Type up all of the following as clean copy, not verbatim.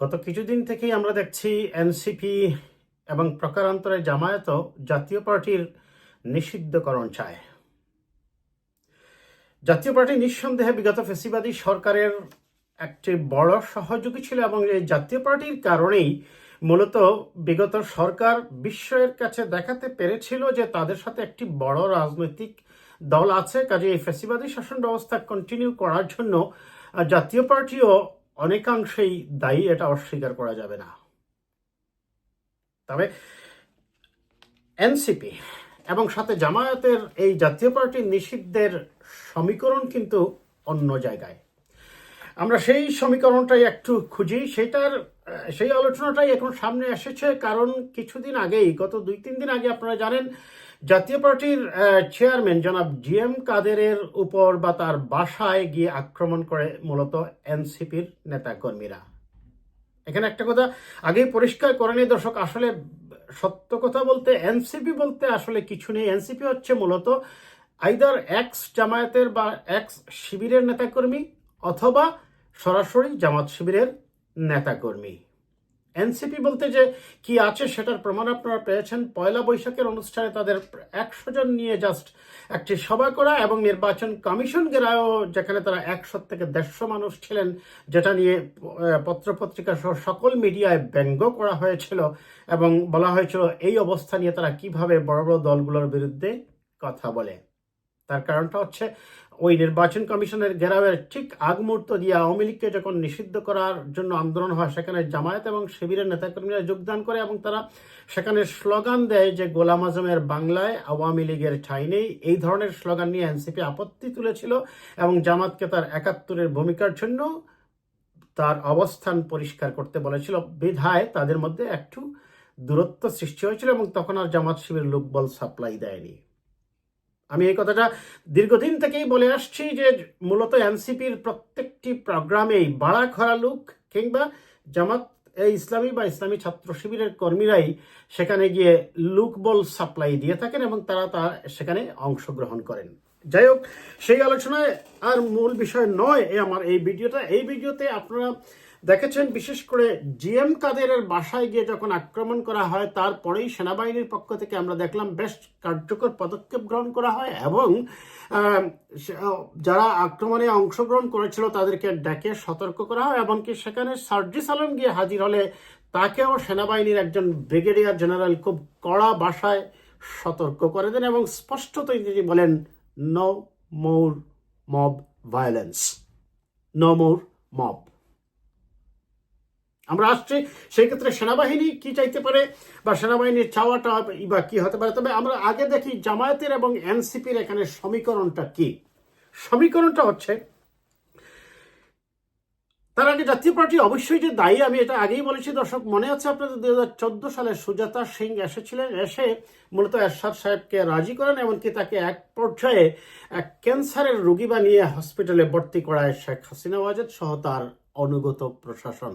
গত কিছুদিন থেকেই আমরা দেখছি এনসিপি এবং প্রকারান্তরে জামায়াতও জাতীয় পার্টির নিষিদ্ধকরণ চায়। জাতীয় পার্টি নিঃসন্দেহে বিগত ফ্যাসিবাদী সরকারের একটি বড় সহযোগী ছিল এবং এই জাতীয় পার্টির কারণেই মূলত বিগত সরকার বিশ্বের কাছে দেখাতে পেরেছিল যে তাদের সাথে একটি বড় রাজনৈতিক দল আছে। কাজে এই ফ্যাসিবাদী শাসন ব্যবস্থা কন্টিনিউ করার জন্য জাতীয় পার্টিও অনেকাংশেই দায়ী, এটা অস্বীকার করা যাবে না। তবে এনসিপি এবং সাথে জামায়াতের এই জাতীয় পার্টির নিষিদ্ধের সমীকরণ কিন্তু অন্য জায়গায়। আমরা সেই সমীকরণটাই একটু খুঁজি, সেই আলোচনাটাই এখন সামনে এসেছে। কারণ কিছুদিন আগেই, গত 2-3 দিন আগে আপনারা জানেন, জাতীয় পার্টির চেয়ারম্যান জনাব জিএম কাদেরের উপর বা তার বাসায় গিয়ে আক্রমণ করে মূলত এনসিপির নেতাকর্মীরা। এখানে একটা কথা আগেই পরিষ্কার করে নিই দর্শক, আসলে সত্য কথা বলতে এনসিপি বলতে আসলে কিছু নেই। এনসিপি হচ্ছে মূলত আইদার এক্স জামায়াতের বা এক্স শিবিরের নেতাকর্মী অথবা সরাসরি জামাত শিবিরের নেতাকর্মী। এনসিপি বলতে যে কি আছে সেটার প্রমাণ আপনারা পেয়েছেন। পয়লা বৈশাখের অনুষ্ঠানে তাদের 100 জন নিয়ে জাস্ট একটি সভা করা এবং নির্বাচন কমিশন গেরাও, যেখানে তারা 100 থেকে 150 মানুষ ছিলেন, যেটা নিয়ে পত্রপত্রিকা সহ সকল মিডিয়ায় ব্যঙ্গ করা হয়েছিল এবং বলা হয়েছিল এই অবস্থা নিয়ে তারা কিভাবে বড় বড় দলগুলোর বিরুদ্ধে কথা বলে। তার কারণটা হচ্ছে ওই নির্বাচন কমিশনের ঘেরাওয়ের ঠিক আগ মুহূর্ত দিয়ে আওয়ামী লীগকে যখন নিষিদ্ধ করার জন্য আন্দোলন হয়, সেখানে জামায়াত এবং শিবিরের নেতাকর্মীরা যোগদান করে এবং তারা সেখানে স্লোগান দেয় যে গোলাম আজমের বাংলায় আওয়ামী লীগের ঠাঁই নেই। এই ধরনের স্লোগান নিয়ে এনসিপি আপত্তি তুলেছিল এবং জামাতকে তার 71-এর ভূমিকার জন্য তার অবস্থান পরিষ্কার করতে বলেছিল। বিধায় তাদের মধ্যে একটু দূরত্ব সৃষ্টি হয়েছিল এবং তখন আর জামাত শিবির লোকবল সাপ্লাই দেয়নি। আমি এই কথাটা দীর্ঘদিন থেকেই বলে আসছি যে মূলত এনসিপির প্রত্যেকটি প্রোগ্রামেই বাড়া খরা লোক কিংবা জামাত ইসলামী বা ইসলামী ছাত্র শিবিরের কর্মীরাই সেখানে গিয়ে লোকবল সাপ্লাই দিয়ে থাকেন এবং তারা সেখানে অংশগ্রহণ করেন। যাই হোক, সেই আলোচনায় আর মূল বিষয় নয় আমার এই ভিডিওটা। এই ভিডিওতে আপনারা দেখেছেন বিশেষ করে জিএম কাদেরের বাসায় গিয়ে যখন আক্রমণ করা হয়, তারপরেই সেনাবাহিনীর পক্ষ থেকে আমরা দেখলাম বেশ কার্যকর পদক্ষেপ গ্রহণ করা হয় এবং যারা আক্রমণে অংশগ্রহণ করেছিল তাদেরকে ডেকে সতর্ক করা হয়। এমনকি সেখানে সার্জিস আলম গিয়ে হাজির হলে তাকেও সেনাবাহিনীর একজন ব্রিগেডিয়ার জেনারেল খুব কড়া ভাষায় সতর্ক করে দেন এবং স্পষ্টতই তিনি বলেন, no more mob violence, no more mob. আমরা আসছি সেই ক্ষেত্রে সেনাবাহিনী কি চাইতে পারে বা সেনাবাহিনীর চাওয়াটা বা কি হতে পারে। তবে আমরা আগে দেখি জামায়াতের এবং এনসিপির এখানে সমীকরণটা কি। সমীকরণটা হচ্ছে, তার আগে জাতীয় পার্টি অবশ্যই যে দায়ী, আমি এটা আগেই বলেছি দর্শক, মনে আছে আপনাদের 2014 সালে সুজাতা সিং এসেছিলেন, এসে মূলত এরশাদ সাহেবকে রাজি করেন, এমনকি তাকে এক পর্যায়ে ক্যান্সারের রোগী বানিয়ে হসপিটালে ভর্তি করায় শেখ হাসিনা ওয়াজেদ সহ তার অনুগত প্রশাসন।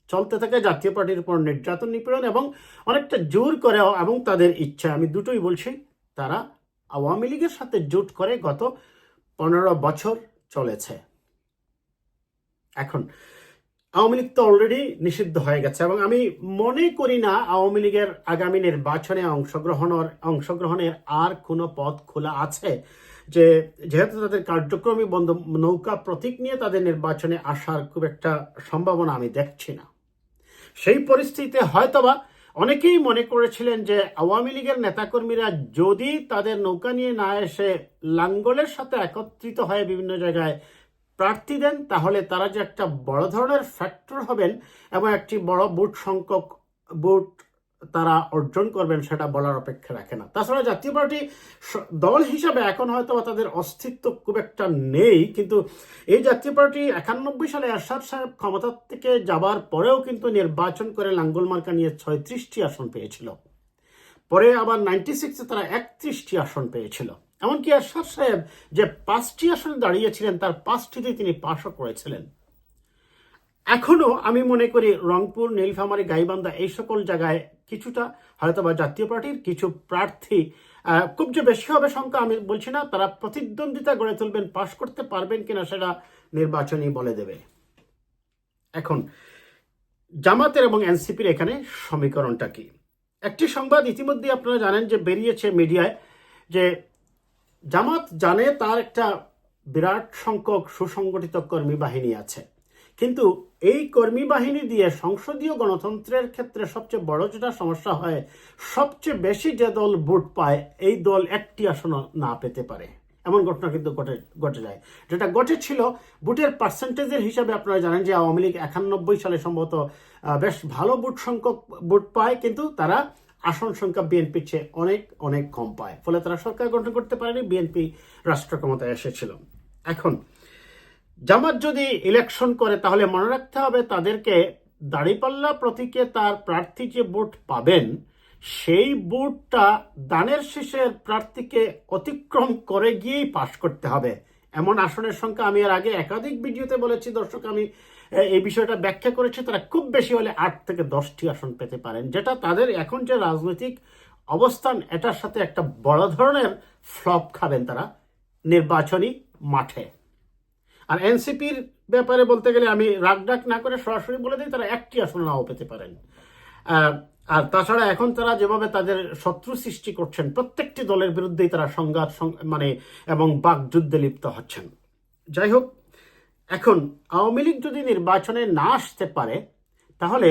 চলতে থাকে জাতীয় পার্টির উপর নির্যাতন নিপীড়ন এবং অনেকটা জোর করে এবং তাদের ইচ্ছা, আমি দুটোই বলছি, তারা আওয়ামী লীগের সাথে জোট করে গত 15 বছর চলেছে। এখন আওয়ামী লীগ তো অলরেডি নিষিদ্ধ হয়ে গেছে এবং আমি মনে করি না আওয়ামী লীগের আগামী নির্বাচনে অংশগ্রহণের আর কোনো পথ খোলা আছে, যেহেতু তাদের কার্যক্রমী বন্ধ, নৌকা প্রতীক নিয়ে তাদের নির্বাচনে আসার খুব একটা সম্ভাবনা আমি দেখছি না। সেই পরিস্থিতিতে হয়তোবা অনেকেই মনে করেছিলেন যে আওয়ামী লীগের নেতাকর্মীরা যদি তাদের নৌকা নিয়ে না এসে লাঙ্গলের সাথে একত্রিত হয়ে বিভিন্ন জায়গায় প্রার্থী দেন, তাহলে তারা যে একটা বড় ধরনের ফ্যাক্টর হবেন এবং একটি বড় ভোট সংখ্যক ভোট তারা অর্জন করবেন সেটা বলার অপেক্ষা রাখে না। তাছাড়া জাতীয় পার্টি দল হিসাবে এখন হয়তো তাদের অস্তিত্ব খুব একটা নেই, কিন্তু এই জাতীয় পার্টি 91 সালে এরশাদ সাহেব ক্ষমতা থেকে যাবার পরেও কিন্তু নির্বাচন করে লাঙ্গল মার্কা নিয়ে 36টি আসন পেয়েছিল। পরে আবার 96-এ তারা 31টি আসন পেয়েছিল। এমনকি এরশাদ সাহেব যে 5টি আসনে দাঁড়িয়েছিলেন তার 5টিতে তিনি পাশও করেছিলেন। এখনো আমি মনে করি রংপুর, নীলফামারী, গাইবান্ধা এই সকল জায়গায় কিছুটা হয়তোবা জাতীয় পার্টির কিছু প্রার্থী, খুব যে বেশি হবে সংখ্যা আমি বলছি না, তারা প্রতিদ্বন্দ্বিতা গড়ে তুলবেন, পাশ করতে পারবেন কিনা সেটা নির্বাচনই বলে দেবে। এখন জামাতের এবং এনসিপির এখানে সমীকরণটা কি? একটি সংবাদ ইতিমধ্যে আপনারা জানেন যে বেরিয়েছে মিডিয়ায়, যে জামাত জানে তার একটা বিরাট সংখ্যক সুসংগঠিত কর্মী বাহিনী আছে, কিন্তু এই কর্মী বাহিনী দিয়ে সংসদীয় গণতন্ত্রের ক্ষেত্রে সবচেয়ে বড় যেটা সমস্যা হয়, সবচেয়ে বেশি যে দল ভোট পায় এই দল একটি আসনও না পেতে পারে। এমন ঘটনা কিন্তু ঘটে যায়। যেটা ঘটেছিল ভোটের পার্সেন্টেজের হিসাবে আপনারা জানেন যে আওয়ামী লীগ 91 সালে সম্ভবত বেশ ভালো ভোট সংখ্যক ভোট পায়, কিন্তু তারা আসন সংখ্যা বিএনপির চেয়ে অনেক অনেক কম পায়, ফলে তারা সরকার গঠন করতে পারেনি, বিএনপি রাষ্ট্র ক্ষমতায় এসেছিল। এখন জামাত যদি ইলেকশন করে তাহলে মনে রাখতে হবে তাদেরকে দাঁড়িপাল্লা প্রতীকে তার প্রার্থী যে ভোট পাবেন সেই ভোটটা দানের শেষের প্রার্থীকে অতিক্রম করে গিয়েই পাশ করতে হবে। এমন আসনের সংখ্যা আমি এর আগে একাধিক ভিডিওতে বলেছি দর্শক, আমি এই বিষয়টা ব্যাখ্যা করেছি। তারা খুব বেশি হলে 8 থেকে 10টি আসন পেতে পারেন, যেটা তাদের এখন যে রাজনৈতিক অবস্থান এটার সাথে একটা বড় ধরনের ফ্লপ খাবেন তারা নির্বাচনী মাঠে। আর এনসিপির ব্যাপারে বলতে গেলে আমি রাগডাক না করে সরাসরি বলে দিই, তারা একটি আসন নাও পেতে পারেন। আর তাছাড়া এখন তারা যেভাবে তাদের শত্রু সৃষ্টি করছেন, প্রত্যেকটি দলের বিরুদ্ধেই তারা সংঘাত এবং বাকযুদ্ধে লিপ্ত হচ্ছেন। যাই হোক, এখন আওয়ামী লীগ যদি নির্বাচনে না আসতে পারে তাহলে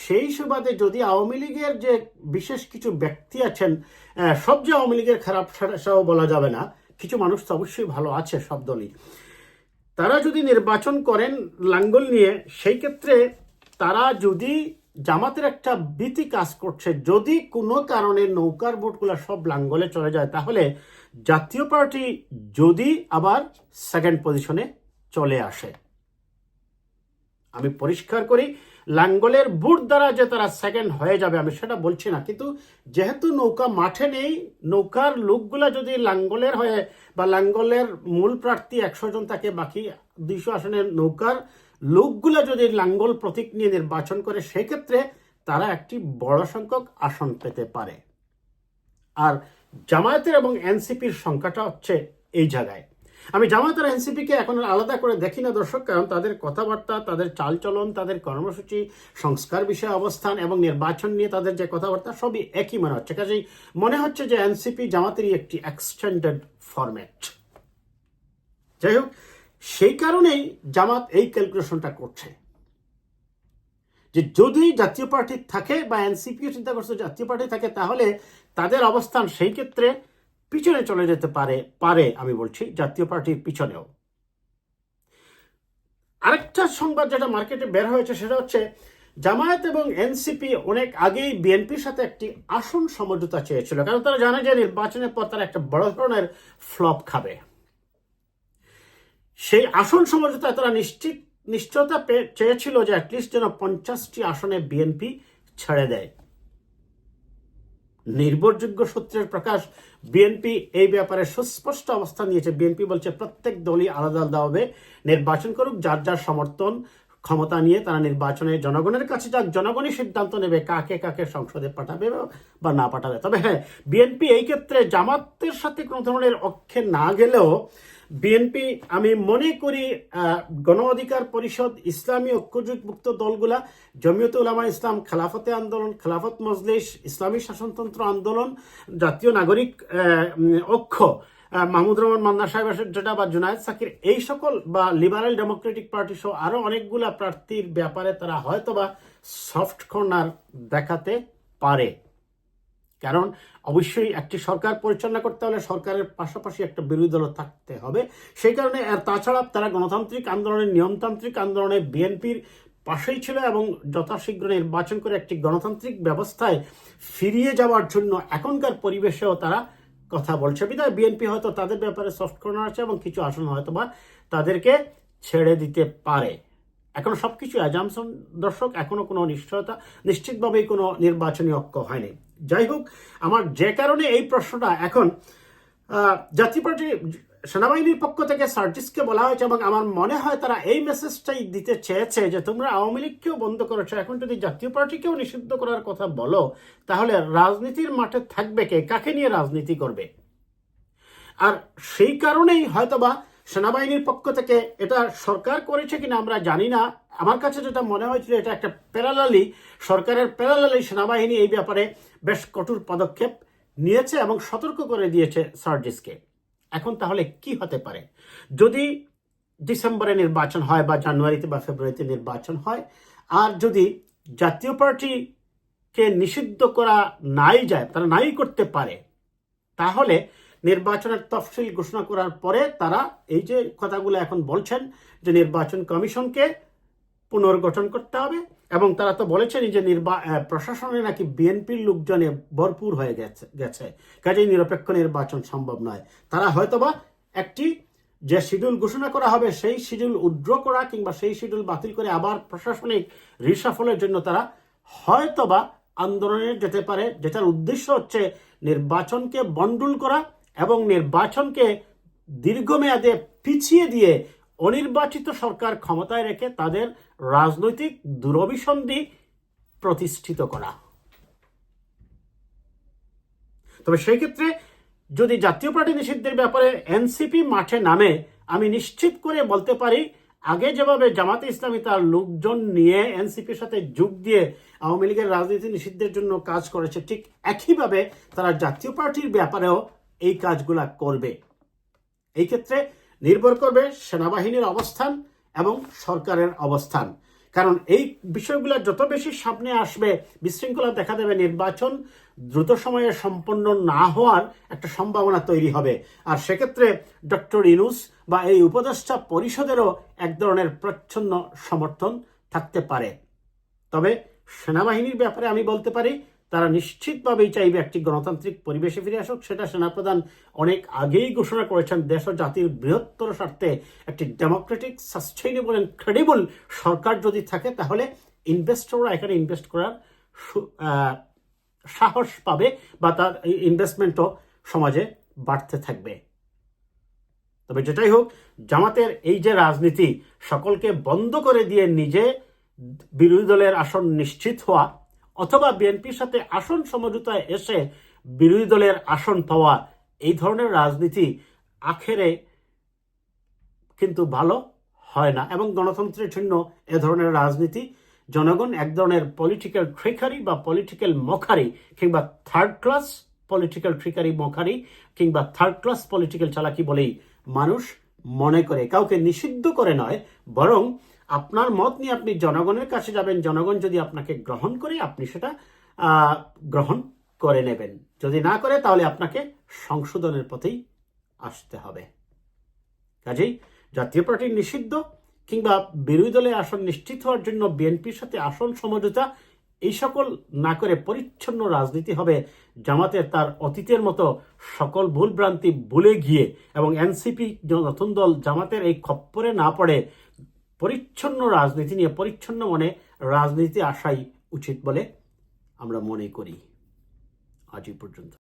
সেই সুবাদে যদি আওয়ামী লীগের যে বিশেষ কিছু ব্যক্তি আছেন, সব যে আওয়ামী লীগের খারাপ সেটাও বলা যাবে না, কিছু মানুষ তো অবশ্যই ভালো আছে সব দলই, তারা যদি নির্বাচন করেন লাঙ্গল নিয়ে, সেই ক্ষেত্রে তারা যদি জামাতের একটা ভীতি কাজ করছে, যদি কোনো কারণে নৌকার ভোটগুলো সব লাঙ্গলে চলে যায় তাহলে জাতীয় পার্টি যদি আবার সেকেন্ড পজিশনে চলে আসে, আমি পরিষ্কার করি লাঙ্গলের ভোট দ্বারা যে তারা সেকেন্ড হয়ে যাবে আমি সেটা বলছি না, কিন্তু যেহেতু নৌকা মাঠে নেই, নৌকার লোকগুলা যদি লাঙ্গলের হয়ে বা লাঙ্গলের মূল প্রার্থী 100 জন থাকে, বাকি 200 আসনের নৌকার লোকগুলা যদি লাঙ্গল প্রতীক নিয়ে নির্বাচন করে সেক্ষেত্রে তারা একটি বড় সংখ্যক আসন পেতে পারে। আর জামায়াতের এবং এনসিপির সংখ্যাটা হচ্ছে এই জায়গায়। আমি জামায়াত আর এনসিপিকে এখন আলাদা করে দেখি না দর্শক, কারণ তাদের কথাবার্তা, তাদের চালচলন, তাদের কর্মসূচি, সংস্কার বিষয়ে অবস্থান এবং নির্বাচন নিয়ে তাদের যে কথাবার্তা সবই একই মনে হচ্ছে। কাজেই মনে হচ্ছে যে এনসিপি জামাতেরই একটি এক্সটেন্ডেড ফরম্যাট। যাই হোক, সেই কারণেই জামাত এই ক্যালকুলেশনটা করছে যে যদি জাতীয় পার্টি থাকে বা এনসিপিও চিন্তা করছে জাতীয় পার্টি থাকে তাহলে তাদের অবস্থান সেই ক্ষেত্রে পিছনে চলে যেতে পারে আমি বলছি জাতীয় পার্টির পিছনেও। আরেকটা সংবাদ যেটা মার্কেটে বের হয়েছে সেটা হচ্ছে জামায়াত এবং এনসিপি অনেক আগেই বিএনপির সাথে একটি আসন সমঝোতা চেয়েছিল, কারণ তারা জানে যে নির্বাচনের পর তারা একটা বড় ধরনের ফ্লপ খাবে। সেই আসন সমঝোতায় তারা নিশ্চয়তা চেয়েছিল যে অ্যাটলিস্ট যেন 50টি আসনে বিএনপি ছেড়ে দেয়। নির্ভরযোগ্য সূত্রের প্রকাশ, বিএনপি এই ব্যাপারে সুস্পষ্ট অবস্থান নিয়েছে। বিএনপি বলছে প্রত্যেক দলই আলাদা আলাদাভাবে নির্বাচন করুক, যার যার সমর্থন ক্ষমতা নিয়ে তারা নির্বাচনে জনগণের কাছে যাক, জনগণই সিদ্ধান্ত নেবে কাকে কাকে সংসদে পাঠাবে বা না পাঠাবে। তবে হ্যাঁ, বিএনপি এই ক্ষেত্রে জামাতের সাথে কোনো ধরনের অক্ষে না গেলেও বিএনপি আমি মনে করি গণ অধিকার পরিষদ, ইসলামী ঐক্যজোটভুক্ত দলগুলা, জমিয়তে উলামা ইসলাম, খেলাফতে আন্দোলন, খেলাফত মজলিস, ইসলামী শাসনতন্ত্র আন্দোলন, জাতীয় নাগরিক ঐক্য, মাহমুদুর রহমান মান্না সাহেব যেটা বা জুনায়েদ সাকির, এই সকল বা লিবারেল ডেমোক্রেটিক পার্টি সহ আরো অনেকগুলা প্রার্থীর ব্যাপারে তারা হয়তোবা সফট কর্নার দেখাতে পারে। কারণ অবশ্যই একটি সরকার পরিচালনা করতে হলে সরকারের পাশাপাশি একটা বিরোধী দল থাকতে হবে। সেই কারণে তাছাড়া তারা গণতান্ত্রিক আন্দোলনের, নিয়মতান্ত্রিক আন্দোলনে বিএনপির পাশেই ছিল এবং যথাশীঘ্র নির্বাচন করে একটি গণতান্ত্রিক ব্যবস্থায় ফিরিয়ে যাওয়ার জন্য এখনকার পরিবেশেও তারা কথা বলছে। বিধায় বিএনপি হয়তো তাদের ব্যাপারে সফট কর্নার আছে এবং কিছু আসন হয়তো বা তাদেরকে ছেড়ে দিতে পারে। এখন সবকিছু অ্যাজামশন দর্শক, এখনো কোনো নিশ্চিতভাবেই কোনো নির্বাচনী ঐক্য হয়নি। যাই হোক, আমার যে কারণে এই প্রশ্নটা এখন জাতীয় পার্টি সেনাবাহিনীর পক্ষ থেকে সার্জিসকে বলা হয়েছে এবং আমার মনে হয় তারা এই মেসেজটাই দিতে চেয়েছে যে তোমরা আওয়ামী লীগকেও বন্ধ করেছো, এখন যদি জাতীয় পার্টিকেও নিষিদ্ধ করার কথা বলো তাহলে রাজনীতির মাঠে থাকবে কে, কাকে নিয়ে রাজনীতি করবে? আর সেই কারণেই হয়তোবা সেনাবাহিনীর পক্ষ থেকে এটা সরকার করেছে কিনা আমরা জানি না। আমার কাছে যেটা মনে হয়েছিল এটা একটা সরকারের প্যারালালি সেনাবাহিনী এই ব্যাপারে বেশ কঠোর পদক্ষেপ নিয়েছে এবং সতর্ক করে দিয়েছে সার্জিসকে। এখন তাহলে কি হতে পারে যদি ডিসেম্বরে নির্বাচন হয় বা জানুয়ারিতে বা ফেব্রুয়ারিতে নির্বাচন হয়, আর যদি জাতীয় পার্টিকে নিষিদ্ধ করা নাই যায়, তারা নাই করতে পারে, তাহলে নির্বাচনের তফসিল ঘোষণা করার পরে তারা এই যে কথাগুলো এখন বলছেন যে নির্বাচন কমিশনকে পুনর্গঠন করতে হবে, এবং তারা তো বলেছেন যে প্রশাসনে নাকি বিএনপির লোকজনে ভরপুর হয়ে গেছে, কাজেই নিরপেক্ষ নির্বাচন সম্ভব নয়। তারা হয়তোবা একটি যে শিডিউল ঘোষণা করা হবে সেই শিডিউল উইথড্র করা কিংবা সেই শিডিউল বাতিল করে আবার প্রশাসনিক রিসাফলের জন্য তারা হয়তোবা আন্দোলনে যেতে পারে, যেটার উদ্দেশ্য হচ্ছে নির্বাচনকে বন্ডুল করা এবং নির্বাচনকে দীর্ঘমেয়াদে পিছিয়ে দিয়ে অনির্বাচিত সরকার ক্ষমতায় রেখে তাদের রাজনৈতিক দূরভিসন্ধি প্রতিষ্ঠিত করা। তবে সেই ক্ষেত্রে যদি জাতীয় পার্টি নিষিদ্ধের ব্যাপারে এনসিপি মাঠে নামে, আমি নিশ্চিত করে বলতে পারি আগে যেভাবে জামাতে ইসলামী তার লোকজন নিয়ে এনসিপির সাথে যোগ দিয়ে আওয়ামী লীগের রাজনীতি নিষিদ্ধের জন্য কাজ করেছে, ঠিক একইভাবে তারা জাতীয় পার্টির ব্যাপারেও এই কাজগুলা করবে। এই ক্ষেত্রে নির্ভর করবে সেনাবাহিনীর অবস্থান এবং সরকারের অবস্থান, কারণ এই বিষয়গুলো যত বেশি সামনে আসবে বিশৃঙ্খলা দেখা দেবে, নির্বাচন দ্রুত সময়ে সম্পন্ন না হওয়ার একটা সম্ভাবনা তৈরি হবে। আর সেক্ষেত্রে ডক্টর ইউনূস বা এই উপদেষ্টা পরিষদেরও এক ধরনের প্রচ্ছন্ন সমর্থন থাকতে পারে। তবে সেনাবাহিনীর ব্যাপারে আমি বলতে পারি তারা নিশ্চিতভাবেই চাইবে একটি গণতান্ত্রিক পরিবেশে ফিরে আসুক। সেটা সেনাপ্রধান অনেক আগেই ঘোষণা করেছেন। দেশ ও জাতির বৃহত্তর স্বার্থে একটি ডেমোক্রেটিক, সাস্টেইনেবল এন্ড ক্রেডিবল সরকার যদি থাকে, তাহলে ইনভেস্টররা এখানে ইনভেস্ট করার সাহস পাবে বা তার ইনভেস্টমেন্টও সমাজে বাড়তে থাকবে। তবে যেটাই হোক, জামাতের এই যে রাজনীতি সকলকে বন্ধ করে দিয়ে নিজে বিরোধী দলের আসন নিশ্চিত হওয়া অথবা বিএনপির সাথে আসন সমঝোতায় এসে বিরোধী দলের আসন পাওয়া, এই ধরনের রাজনীতি আখেরে কিন্তু ভালো হয় না এবং গণতন্ত্রের জন্য এ ধরনের রাজনীতি জনগণ এক ধরনের পলিটিক্যাল ট্রিকারি বা পলিটিক্যাল মখারি কিংবা থার্ড ক্লাস পলিটিক্যাল ট্রিকারি মখারি কিংবা থার্ড ক্লাস পলিটিক্যাল চালাকি বলেই মানুষ মনে করে। কাউকে নিষিদ্ধ করে নয়, বরং আপনার মত নিয়ে আপনি জনগণের কাছে যাবেন, জনগণ যদি আপনাকে গ্রহণ করে আপনি সেটা গ্রহণ করে নেবেন, যদি না করে তাহলে আপনাকে সংশোধনের পথেই আসতে হবে। কাজেই জাতীয় পার্টির নিষিদ্ধ কিংবা বিরোধী দলের আসন নিশ্চিত হওয়ার জন্য বিএনপির সাথে আসন সমঝোতা, এই সকল না করে পরিচ্ছন্ন রাজনীতি হবে জামাতের তার অতীতের মতো সকল ভুলভ্রান্তি ভুলে গিয়ে, এবং এনসিপি নতুন দল জামাতের এই খপ্পরে না পড়ে পরিচ্ছন্ন রাজনীতি নিয়ে পরিচ্ছন্ন মনে রাজনীতি আসাই উচিত বলে আমরা মনে করি। আজ এই পর্যন্ত।